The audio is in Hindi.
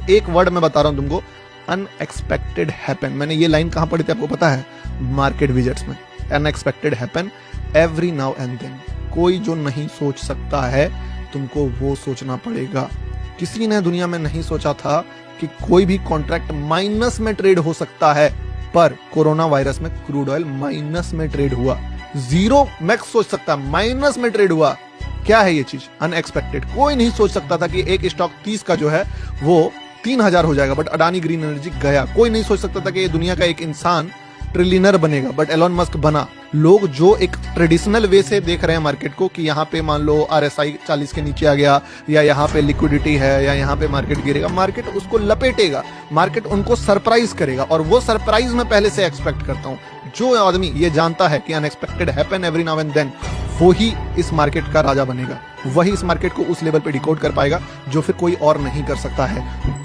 एक वर्ड मैं बता रहा हूं तुमको, अनएक्सपेक्टेड हैपन। मैंने ये लाइन कहां पढ़ी थी आपको पता है? मार्केट विजेट्स में। Unexpected happen every now and then. कोई जो नहीं सोच सकता है तुमको वो सोचना पड़ेगा। किसी ने दुनिया में नहीं सोचा था कि कोई भी कॉन्ट्रैक्ट माइनस में ट्रेड हो सकता है, पर कोरोना वायरस में क्रूड ऑयल माइनस में ट्रेड हुआ। जीरो मैक्स सोच सकता है, माइनस में ट्रेड हुआ। क्या है ये चीज? अनएक्सपेक्टेड। कोई नहीं सोच सकता था कि एक स्टॉक 30 का जो है वो 3000 हो जाएगा, बट अडानी ग्रीन एनर्जी गया। कोई नहीं सोच सकता था कि ये दुनिया का एक इंसान ट्रिलियनर बनेगा, बट एलोन मस्क बना। लोग जो एक ट्रेडिशनल वे से देख रहे हैं मार्केट को कि यहाँ पे मान लो RSI 40 के नीचे आ गया, या यहाँ पे लिक्विडिटी है, या यहाँ पे मार्केट गिरेगा, मार्केट उसको लपेटेगा, मार्केट उनको सरप्राइज करेगा। और वो सरप्राइज मैं पहले से एक्सपेक्ट करता हूँ। जो आदमी ये जानता है कि unexpected happen every now and then, वो ही इस मार्केट का राजा बनेगा। वही इस मार्केट को उस लेवल पे डिकोड कर पाएगा जो फिर कोई और नहीं कर सकता है।